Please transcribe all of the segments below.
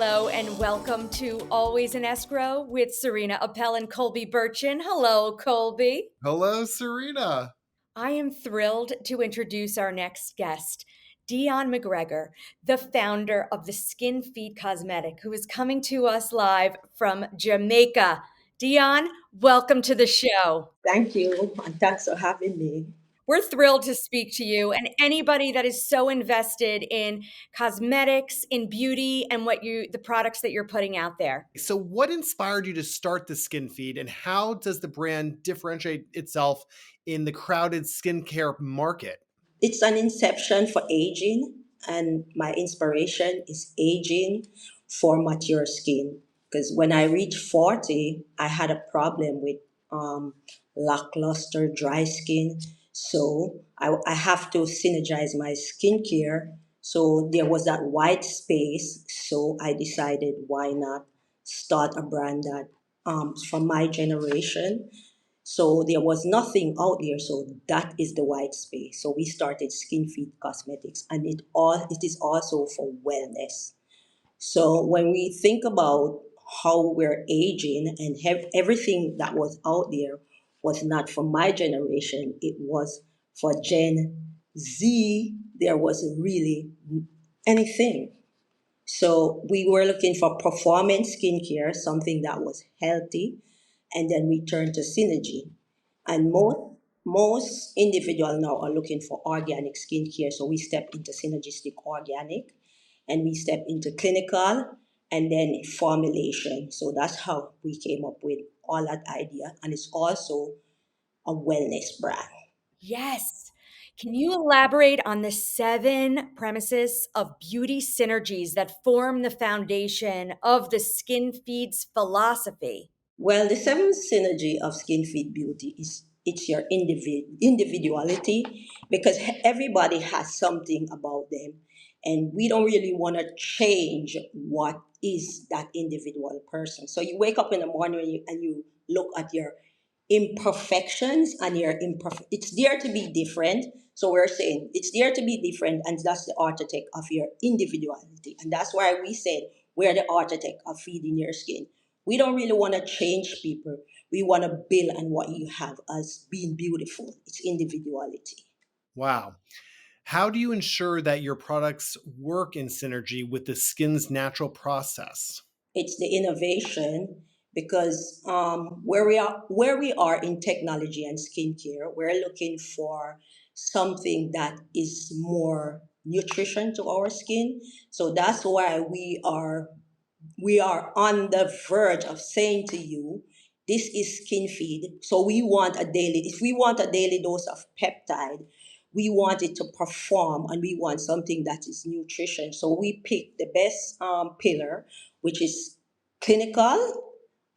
Hello, and welcome to Always in Escrow with Serena Appel and Colby Burchin. Hello, Colby. Hello, Serena. I am thrilled to introduce our next guest, Dion McGregor, the founder of the Skin Feed Cosmetic, who is coming to us live from Jamaica. Dion, welcome to the show. Thank you, and thanks for having me. We're thrilled to speak to you and anybody that is so invested in cosmetics, in beauty, and the products that you're putting out there. So, what inspired you to start the skin feed, and how does the brand differentiate itself in the crowded skincare market? It's an inception for aging, and my inspiration is aging for mature skin. Because when I reached 40, I had a problem with um, lackluster, dry skin. So I have to synergize my skincare. So there was that white space. So I decided, why not start a brand that for my generation. So there was nothing out there. So that is the white space. So we started Skin Feed Cosmetics, and it is also for wellness. So when we think about how we're aging and everything that was out there was not for my generation, it was for Gen Z. There wasn't really anything. So we were looking for performance skincare, something that was healthy, and then we turned to synergy. And most individuals now are looking for organic skincare. So we stepped into synergistic organic, and we stepped into clinical, and then formulation. So that's how we came up with all that idea. And it's also a wellness brand. Yes. Can you elaborate on the seven premises of beauty synergies that form the foundation of the Skin Feeds philosophy? Well, the seventh synergy of Skin Fit Beauty is it's your individuality, because everybody has something about them, and we don't really want to change what is that individual person. So you wake up in the morning and you look at your imperfections and your imperfect. It's there to be different. So we're saying it's there to be different, and that's the architect of your individuality, and that's why we said we're the architect of feeding your skin. We don't really want to change people. We want to build on what you have as being beautiful. It's individuality. Wow. How do you ensure that your products work in synergy with the skin's natural process? It's the innovation, because where we are in technology and skincare, we're looking for something that is more nutrition to our skin. So that's why we are on the verge of saying to you, this is skin feed. So if we want a daily dose of peptide, we want it to perform, and we want something that is nutrition. So we pick the best pillar, which is clinical,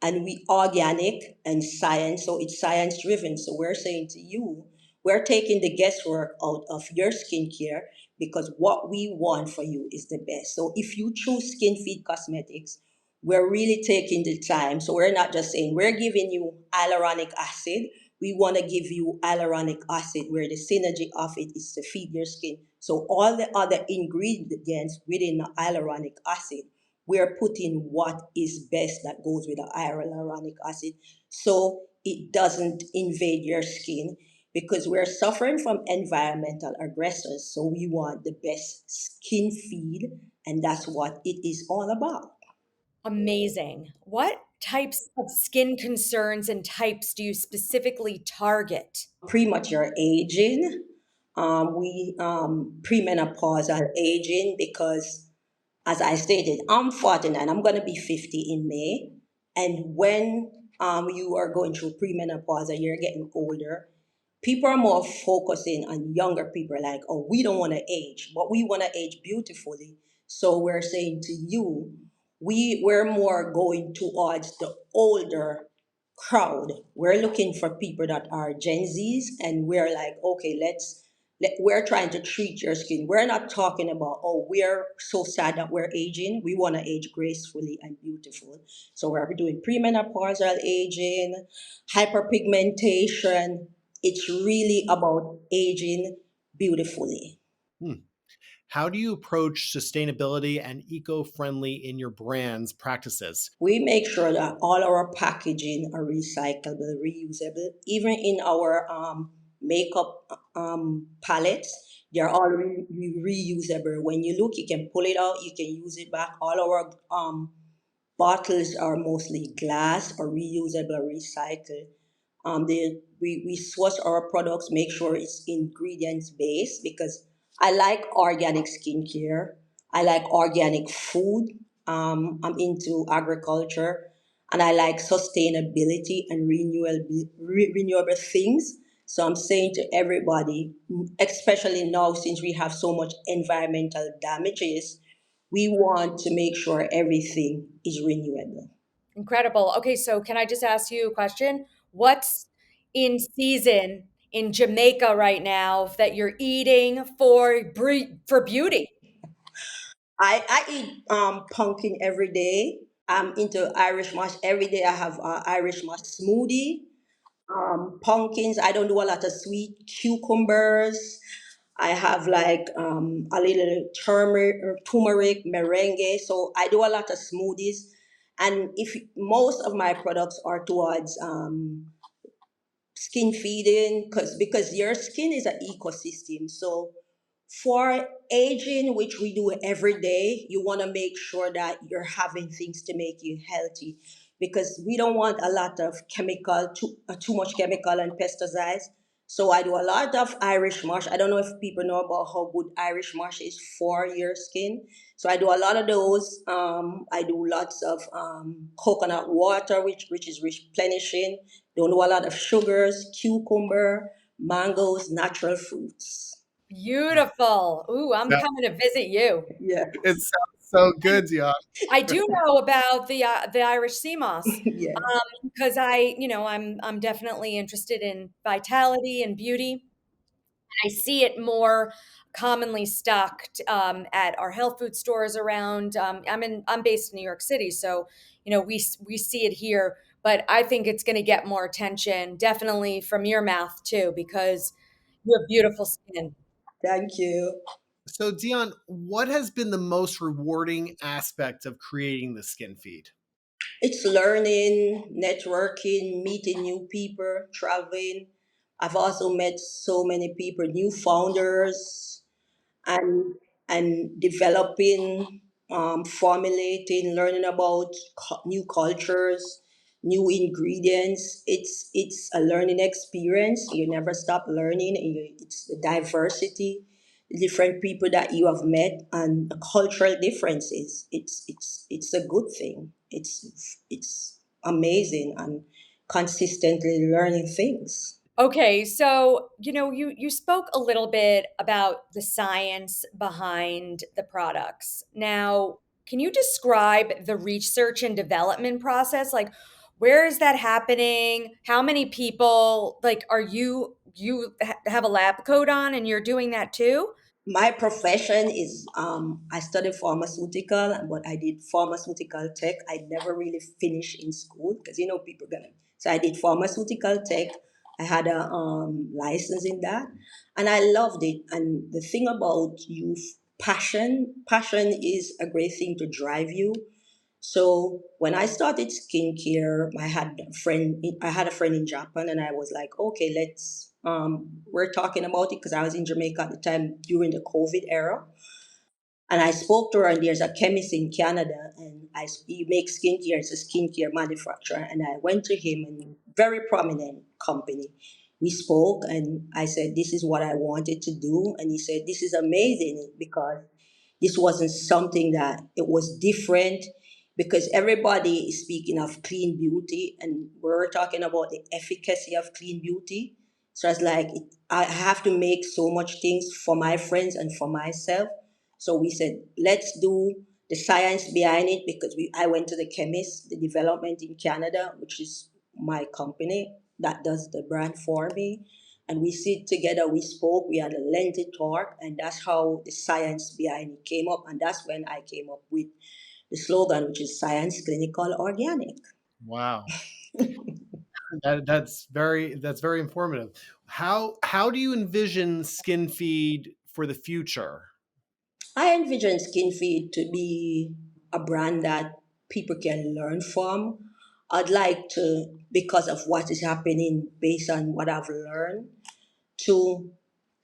and we organic and science. So it's science driven. So we're saying to you, we're taking the guesswork out of your skincare, because what we want for you is the best. So if you choose Skin Feed Cosmetics, we're really taking the time. So we're not just saying we're giving you hyaluronic acid. We want to give you hyaluronic acid where the synergy of it is to feed your skin. So all the other ingredients within the hyaluronic acid, we're putting what is best that goes with the hyaluronic acid, so it doesn't invade your skin, because we're suffering from environmental aggressors. So we want the best skin feed, and that's what it is all about. Amazing. What types of skin concerns and types do you specifically target? Premature aging, we premenopausal aging, because as I stated, I'm 49. I'm going to be 50 in May. And when you are going through premenopause and you're getting older, people are more focusing on younger people, like, oh, we don't want to age, but we want to age beautifully. So we're saying to you, we're more going towards the older crowd. We're looking for people that are Gen Zs, and we're like, okay, we're trying to treat your skin. We're not talking about, oh, we're so sad that we're aging. We want to age gracefully and beautiful. So we're doing premenopausal aging, hyperpigmentation. It's really about aging beautifully. Hmm. How do you approach sustainability and eco-friendly in your brand's practices? We make sure that all our packaging are recyclable, reusable. Even in our makeup palettes, they're all reusable. When you look, you can pull it out, you can use it back. All our bottles are mostly glass or reusable or recycled. We source our products, make sure it's ingredients based because I like organic skincare. I like organic food. I'm into agriculture and I like sustainability and renewable things. So I'm saying to everybody, especially now since we have so much environmental damages, we want to make sure everything is renewable. Incredible. Okay, so can I just ask you a question? What's in season in Jamaica right now that you're eating for beauty? I eat pumpkin every day. I'm into Irish mash every day. I have Irish mash smoothie. Pumpkins. I don't do a lot of sweet cucumbers. I have like a little turmeric merengue. So I do a lot of smoothies, and if most of my products are towards skin feeding because your skin is an ecosystem. So for aging, which we do every day, you want to make sure that you're having things to make you healthy because we don't want a lot of too much chemical and pesticides. So I do a lot of Irish mash. I don't know if people know about how good Irish mash is for your skin. So I do a lot of those. I do lots of coconut water, which is replenishing. Don't do a lot of sugars, cucumber, mangoes, natural fruits. Beautiful. Ooh, I'm So coming to visit you. Yeah, it sounds so good, Dion. I do know about the Irish sea moss, yeah. because I'm definitely interested in vitality and beauty. I see it more commonly stocked at our health food stores around. I'm based in New York City, so we see it here. But I think it's going to get more attention, definitely from your mouth too, because you have beautiful skin. Thank you. So, Dion, what has been the most rewarding aspect of creating the skin feed? It's learning, networking, meeting new people, traveling. I've also met so many people, new founders, and developing, formulating, learning about new cultures, new ingredients. It's a learning experience. You never stop learning. It's the diversity, the different people that you have met, and the cultural differences. It's a good thing. It's amazing and consistently learning things. Okay, so you spoke a little bit about the science behind the products. Now, can you describe the research and development process? Like, where is that happening? How many people, like, are have a lab coat on and you're doing that too? My profession is I studied pharmaceutical, but I did pharmaceutical tech. I never really finished in school because people gonna. So I did pharmaceutical tech. I had a license in that, and I loved it. And the thing about youth passion is a great thing to drive you. So when I started skincare, I had a friend in Japan, and I was like, okay, let's. We're talking about it because I was in Jamaica at the time during the COVID era, and I spoke to her, and there's a chemist in Canada, and he makes skincare. It's a skincare manufacturer, and I went to him, and very prominent company. We spoke, and I said, "This is what I wanted to do," and he said, "This is amazing because this wasn't something that it was different because everybody is speaking of clean beauty and we're talking about the efficacy of clean beauty. So it's like I have to make so much things for my friends and for myself. So we said, let's do the science behind it because I went to the chemist, the development in Canada, which is my company that does the brand for me, and we sit together, we spoke, we had a lengthy talk, and that's how the science behind it came up. And that's when I came up with the slogan, which is Science Clinical Organic. Wow. That's very informative. How do you envision skin feed for the future? I envision SkinFeed to be a brand that people can learn from. I'd like to, because of what is happening based on what I've learned, to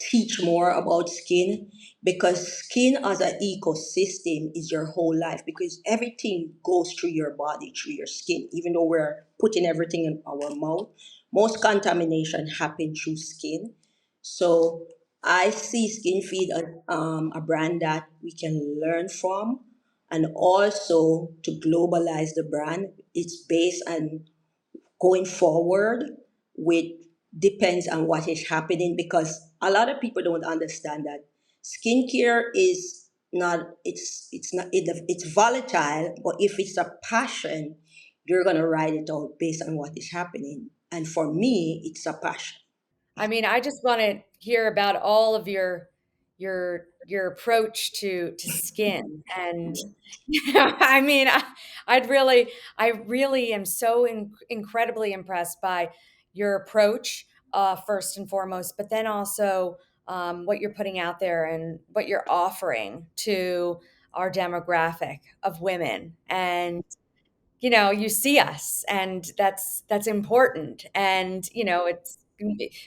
teach more about skin, because skin as an ecosystem is your whole life, because everything goes through your body, through your skin. Even though we're putting everything in our mouth, most contamination happens through skin. So I see Skin Feed as a brand that we can learn from, and also to globalize the brand. It's based on going forward with, depends on what is happening, because a lot of people don't understand that skincare is not, it's volatile, but if it's a passion, you're going to ride it out based on what is happening, and for me it's a passion. I mean, I just want to hear about all of your approach to skin, and I mean, I really am so incredibly impressed by your approach, first and foremost, but then also what you're putting out there and what you're offering to our demographic of women. And you see us, and that's important, and it's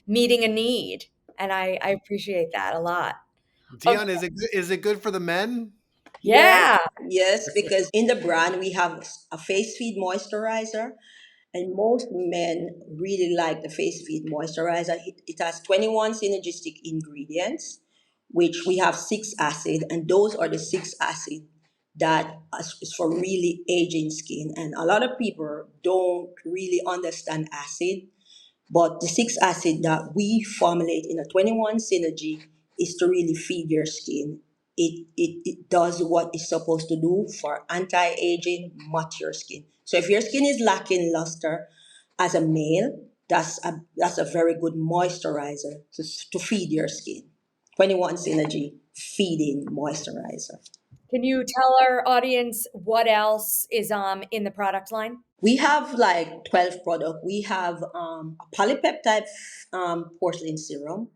meeting a need, and I appreciate that a lot. Okay. Dion, is it good for the men? Yes, Yeah. yes, because in the brand we have a face feed moisturizer, and most men really like the face feed moisturizer. It has 21 synergistic ingredients, which we have six acid, and those are the six acid that is for really aging skin. And a lot of people don't really understand acid, but the six acid that we formulate in a 21 synergy is to really feed your skin. It does what it's supposed to do for anti-aging, mature skin. So if your skin is lacking luster as a male, that's a very good moisturizer to feed your skin. 21 synergy feeding moisturizer. Can you tell our audience what else is in the product line? We have like 12 products. We have a polypeptide porcelain serum,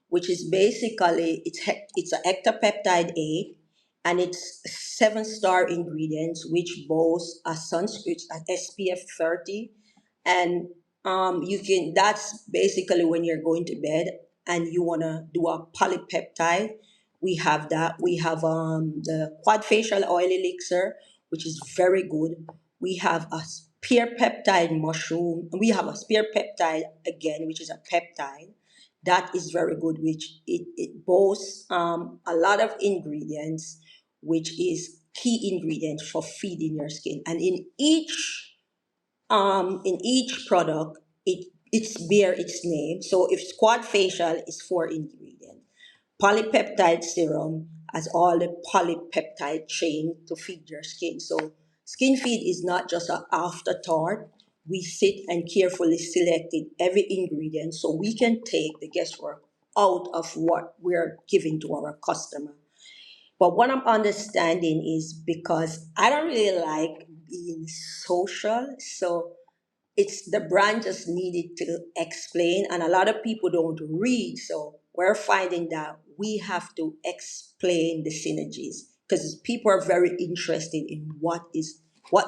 which is basically, it's a ectopeptide A, and it's 7-star ingredients, which boasts a sunscreen, an SPF 30, and you can, that's basically when you're going to bed and you want to do a polypeptide. We have that. We have the quad facial oil elixir, which is very good. We have a spear peptide mushroom. We have a spear peptide again, which is a peptide that is very good, which it boasts a lot of ingredients, which is key ingredients for feeding your skin. And in each product, it's bear its name. So if squad facial is 4 ingredients, polypeptide serum has all the polypeptide chain to feed your skin. So skin feed is not just an afterthought. We sit and carefully selected every ingredient so we can take the guesswork out of what we're giving to our customer. But what I'm understanding is, because I don't really like being social, so it's the brand just needed to explain, and a lot of people don't read, so we're finding that we have to explain the synergies, because people are very interested in what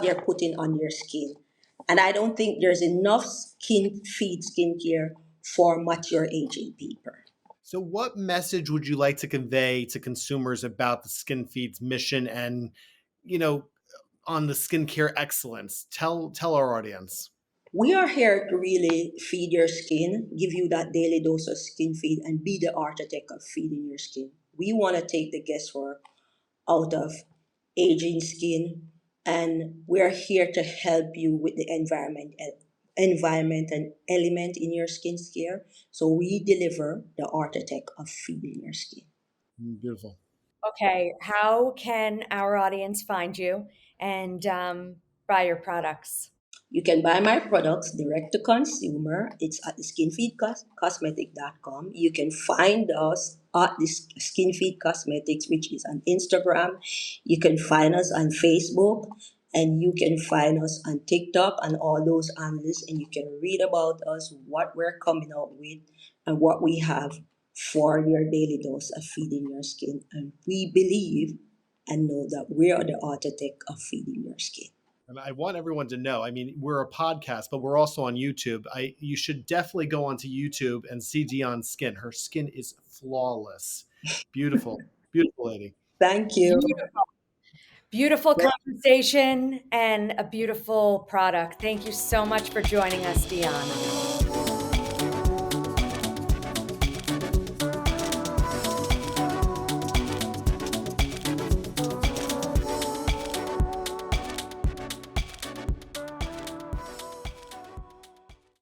they're putting on your skin, and I don't think there's enough skincare for mature aging people. So, what message would you like to convey to consumers about the Skin Feed's mission and, you know, on the skincare excellence? Tell our audience. We are here to really feed your skin, give you that daily dose of skin feed, and be the architect of feeding your skin. We want to take the guesswork out of aging skin, and we're here to help you with the environment and element in your skin care. So we deliver the architect of feeding your skin. Beautiful. Okay, how can our audience find you and buy your products? You can buy my products direct to consumer. It's at the skinfeedcosmetic.com. You can find us at the Skinfeed Cosmetics, which is on Instagram. You can find us on Facebook, and you can find us on TikTok and all those analysts, and you can read about us, what we're coming out with, and what we have. for your daily dose of feeding your skin. And we believe and know that we are the authentic of feeding your skin. And I want everyone to know. I mean, we're a podcast, but we're also on YouTube. You should definitely go onto YouTube and see Dion's skin. Her skin is flawless, beautiful, beautiful lady. Thank you. Beautiful, beautiful conversation and a beautiful product. Thank you so much for joining us, Dion.